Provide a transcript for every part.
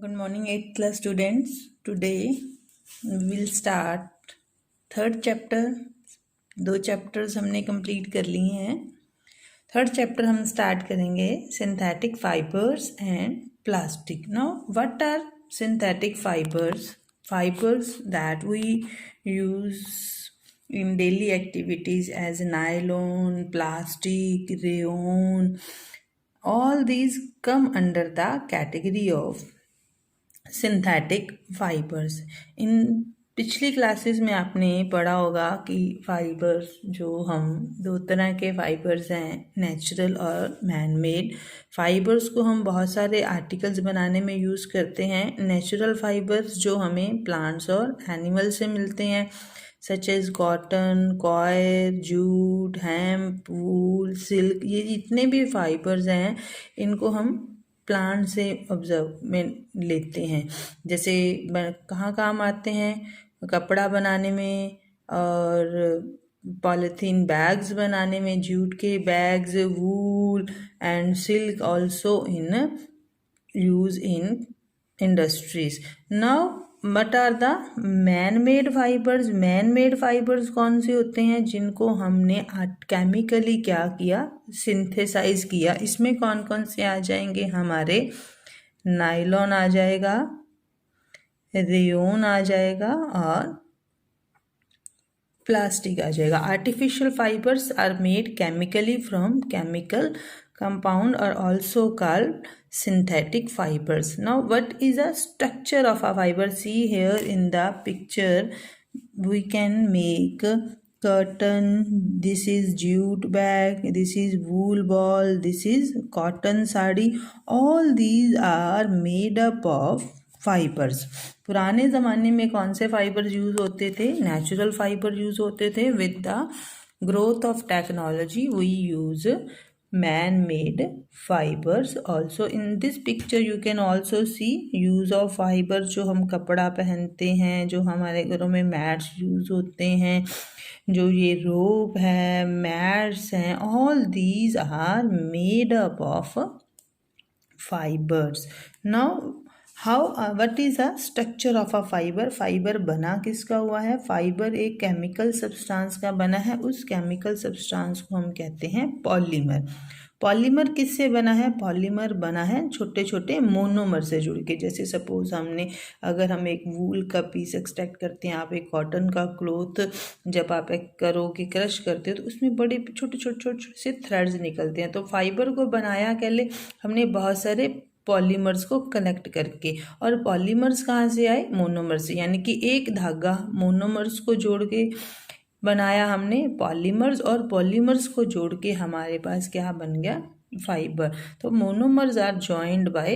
Good morning, 8th class students. Today we will start third chapter. 2 chapters हमने complete कर लिए हैं. Third chapter हम start करेंगे synthetic fibers and plastic. Now, what are synthetic fibers? Fibers that we use in daily activities as nylon, plastic, rayon. All these come under the category of synthetic fibres. इन पिछली क्लासेस में आपने पढ़ा होगा कि फाइबर्स जो हम 2 तरह के फाइबर्स हैं, नेचुरल और मैन मेड. फाइबर्स को हम बहुत सारे आर्टिकल्स बनाने में यूज़ करते हैं. नेचुरल फाइबर्स जो हमें प्लांट्स और एनिमल से मिलते हैं, such as cotton, coir, jute, hemp, wool, silk. ये जितने भी फाइबर्स हैं इनको हम प्लांट से ऑब्जर्व में लेते हैं. जैसे कहाँ काम आते हैं? कपड़ा बनाने में और पॉलीथीन बैग्स बनाने में, जूट के bags, wool and silk also in use in industries. Now what are the man made fibres? Man made fibres कौन से होते हैं? जिनको हमने केमिकली क्या किया? सिंथेसाइज किया. इसमें कौन कौन से आ जाएंगे? हमारे नायलॉन आ जाएगा, रेयोन आ जाएगा और प्लास्टिक आ जाएगा. Artificial fibres are made chemically from chemical compound are also called synthetic fibers. Now what is the structure of a fiber? See here in the picture we can make curtain. This is jute bag, this is wool ball, this is cotton sari. All these are made up of fibres. पुराने ज़माने में कौन से fibres use होते थे? Natural fibre use होते थे. With the growth of technology we use man-made fibers also. In this picture you can also see use of fiber. जो हम कपड़ा पहनते हैं, जो हमारे घरों में मैट्स यूज़ होते हैं, जो ये रोप है, मैट्स हैं, all these are made up of fibers. Now what is a structure of a fiber? Fibre बना किसका हुआ है? फाइबर एक केमिकल सब्सटेंस का बना है. उस केमिकल सब्सटेंस को हम कहते हैं पॉलीमर. पॉलीमर किससे बना है? पॉलीमर बना है छोटे छोटे मोनोमर से जुड़ के. जैसे सपोज अगर हम एक वूल का पीस एक्सट्रैक्ट करते हैं, आप एक कॉटन का क्लोथ जब आप एक करोगे, क्रश करते हो, तो उसमें बड़े छोटे छोटे छोटे से थ्रेड्स निकलते हैं. तो फाइबर को बनाया कैसे? हमने बहुत सारे पॉलीमर्स को कनेक्ट करके. और पॉलीमर्स कहाँ से आए? मोनोमर से. यानी कि एक धागा मोनोमर्स को जोड़ के बनाया हमने पॉलीमर्स, और पॉलीमर्स को जोड़ के हमारे पास क्या बन गया? फाइबर. तो monomers are joined by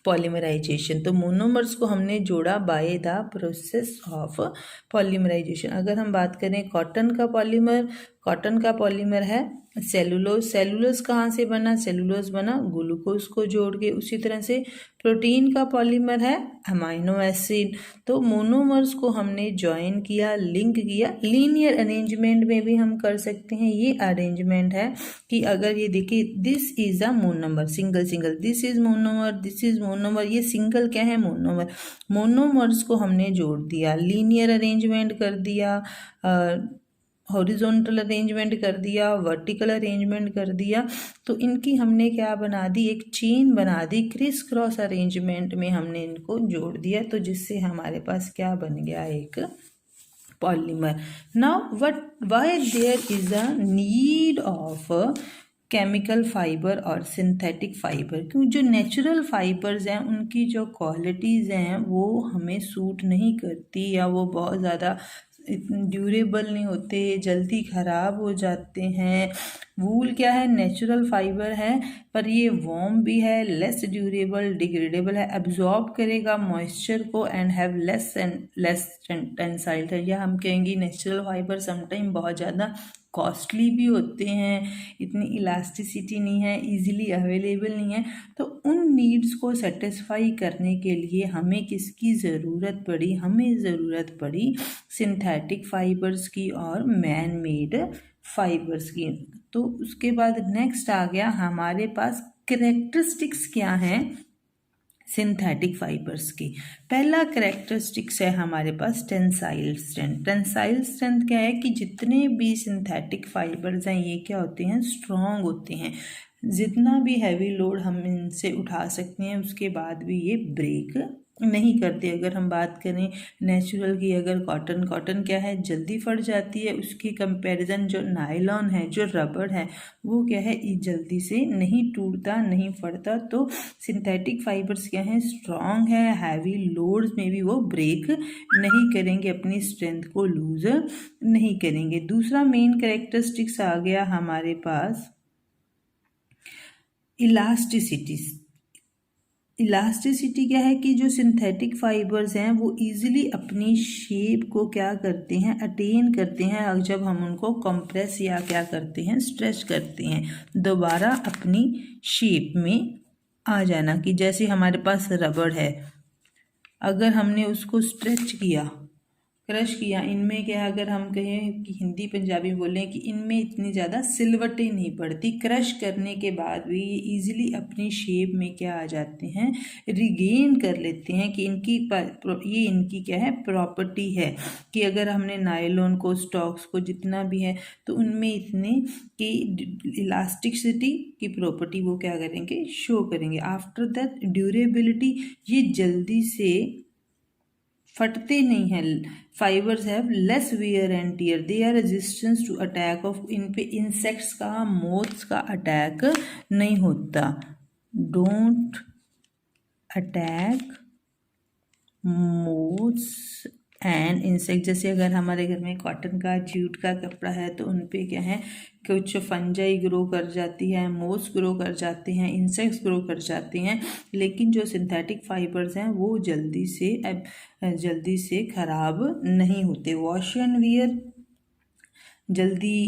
polymerisation. तो मोनोमर्स को हमने जोड़ा by the process of polymerisation. अगर हम बात करें कॉटन का पॉलीमर है सेलुलोज. सेलुलोज कहाँ से बना? सेलुलोज बना ग्लूकोज को जोड़ के. उसी तरह से प्रोटीन का पॉलीमर है अमाइनो एसिड. तो मोनोमर्स को हमने ज्वाइन किया, लिंक किया. लीनियर अरेंजमेंट में भी हम कर सकते हैं. ये अरेंजमेंट है कि अगर ये देखिए, this is a monomer, single, this is monomer, this is monomer. ये सिंगल क्या है? मोनोमर. मोनोमर्स को हमने जोड़ दिया, लीनियर अरेंजमेंट कर दिया, हॉरिजॉन्टल अरेंजमेंट कर दिया, वर्टिकल अरेंजमेंट कर दिया. तो इनकी हमने क्या बना दी? एक चेन बना दी. क्रिस क्रॉस अरेंजमेंट में हमने इनको जोड़ दिया, तो जिससे हमारे पास क्या बन गया? एक polymer. Now why there is a need of chemical fibre और सिंथेटिक फाइबर? क्योंकि जो नेचुरल फाइबर्स हैं उनकी जो क्वालिटीज़ हैं वो हमें सूट नहीं करती, या वो बहुत ज़्यादा ड्यूरेबल नहीं होते, जल्दी ख़राब हो जाते हैं. वूल क्या है? नेचुरल फाइबर है, पर ये वार्म भी है, लेस ड्यूरेबल, डिग्रेडेबल है, एब्जॉर्ब करेगा मॉइस्चर को एंड हैव लेस टेंसाइल. या हम कहेंगे नेचुरल फाइबर समटाइम बहुत ज़्यादा कॉस्टली भी होते हैं, इतनी इलास्टिसिटी नहीं है, इजीली अवेलेबल नहीं है. तो उन नीड्स को सेटिस्फाई करने के लिए हमें किसकी ज़रूरत पड़ी? हमें ज़रूरत पड़ी सिंथेटिक फाइबर्स की और मैन मेड फाइबर्स की. तो उसके बाद नेक्स्ट आ गया हमारे पास कैरेक्टरिस्टिक्स क्या हैं सिंथेटिक फाइबर्स की। पहला करेक्टरिस्टिक्स है हमारे पास टेंसाइल स्ट्रेंथ। टेंसाइल स्ट्रेंथ क्या है कि जितने भी सिंथेटिक फाइबर्स हैं ये क्या होते हैं, स्ट्रॉन्ग होते हैं। जितना भी हैवी लोड हम इनसे उठा सकते हैं उसके बाद भी ये ब्रेक नहीं करते। अगर हम बात करें नेचुरल की, अगर कॉटन क्या है जल्दी फट जाती है, उसकी कंपैरिजन जो नायलॉन है, जो रबड़ है, वो क्या है जल्दी से नहीं टूटता, नहीं फटता। तो सिंथेटिक फाइबर्स क्या है, स्ट्रॉन्ग है, हैवी लोड्स में भी वो ब्रेक नहीं करेंगे, अपनी स्ट्रेंथ को लूज नहीं करेंगे। दूसरा मेन कैरेक्टरिस्टिक्स आ गया हमारे पास इलास्टिसिटी क्या है कि जो सिंथेटिक फाइबर्स हैं वो इजीली अपनी शेप को क्या करते हैं, अटेन करते हैं जब हम उनको कंप्रेस या क्या करते हैं, स्ट्रेच करते हैं, दोबारा अपनी शेप में आ जाना। कि जैसे हमारे पास रबड़ है, अगर हमने उसको स्ट्रेच किया, क्रश किया, इनमें क्या है, अगर हम कहें कि हिंदी पंजाबी बोलें कि इनमें इतनी ज़्यादा सिलवटें नहीं पड़ती, क्रश करने के बाद भी ये ईजिली अपनी शेप में क्या आ जाते हैं, रिगेन कर लेते हैं। कि ये इनकी क्या है, प्रॉपर्टी है कि अगर हमने नायलॉन को, स्टॉक्स को, जितना भी है, तो उनमें इतने की इलास्टिसिटी की प्रॉपर्टी वो क्या करेंगे, शो करेंगे। आफ्टर दैट ड्यूरेबिलिटी, ये जल्दी से फटते नहीं हैं। Fibres have less wear and tear, they are resistance to attack of, इन पे इंसेक्ट्स का, मोथ्स का अटैक नहीं होता। Don't attack moths and insect. जैसे अगर हमारे घर में कॉटन का, जूट का कपड़ा है तो उन पे क्या है, कुछ फंजाई ग्रो कर जाती है, मोथ्स ग्रो कर जाते हैं, इंसेक्ट्स ग्रो कर जाते हैं। लेकिन जो सिंथेटिक फाइबर्स हैं वो जल्दी से ख़राब नहीं होते। वॉश एंड वियर, जल्दी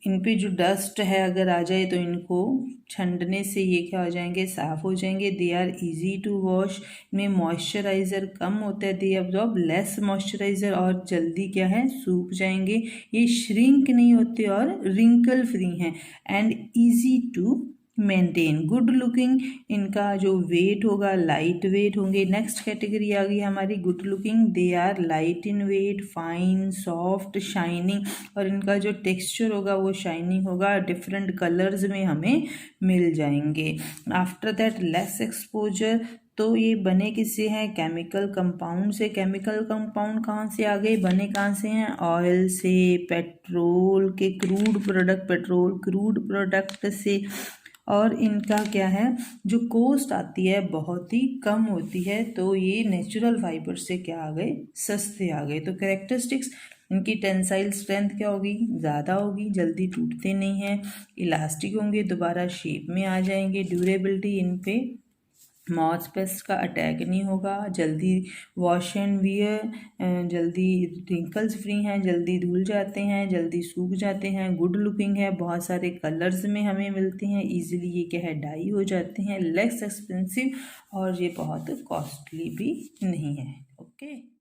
इन पे जो डस्ट है अगर आ जाए तो इनको छंडने से ये क्या हो जाएंगे, साफ़ हो जाएंगे। They are easy to wash, इनमें मॉइस्चराइज़र कम होता है, दे अब्जॉर्ब लेस मॉइस्चराइज़र, और जल्दी क्या है, सूख जाएंगे। ये श्रिंक नहीं होते और रिंकल फ्री हैं and easy to maintain. Good looking, इनका जो वेट होगा लाइट वेट होंगे। नेक्स्ट कैटेगरी आ गई हमारी good looking, they are light in weight, fine, soft, shining, और इनका जो टेक्सचर होगा वो शाइनिंग होगा, डिफरेंट कलर्स में हमें मिल जाएंगे। आफ्टर दैट लेस एक्सपोजर, तो ये बने किससे हैं, केमिकल कंपाउंड से। केमिकल कंपाउंड कहाँ से आ गए, बने कहाँ से हैं, ऑयल से, पेट्रोल के crude product, petrol crude product से। और इनका क्या है, जो कॉस्ट आती है बहुत ही कम होती है, तो ये नेचुरल फाइबर से क्या आ गए, सस्ते आ गए। तो कैरेक्टरिस्टिक्स, इनकी टेंसाइल स्ट्रेंथ क्या होगी, ज़्यादा होगी, जल्दी टूटते नहीं हैं, इलास्टिक होंगे, दोबारा शेप में आ जाएंगे। ड्यूरेबिलिटी, इन पे मॉथ पेस्ट का अटैक नहीं होगा, जल्दी वॉश एंड वियर, जल्दी रिंकल्स फ्री हैं, जल्दी धुल जाते हैं, जल्दी सूख जाते हैं। गुड लुकिंग है, बहुत सारे कलर्स में हमें मिलते हैं, इजीली ये क्या है, डाई हो जाते हैं। लेस एक्सपेंसिव, और ये बहुत कॉस्टली भी नहीं है। ओके।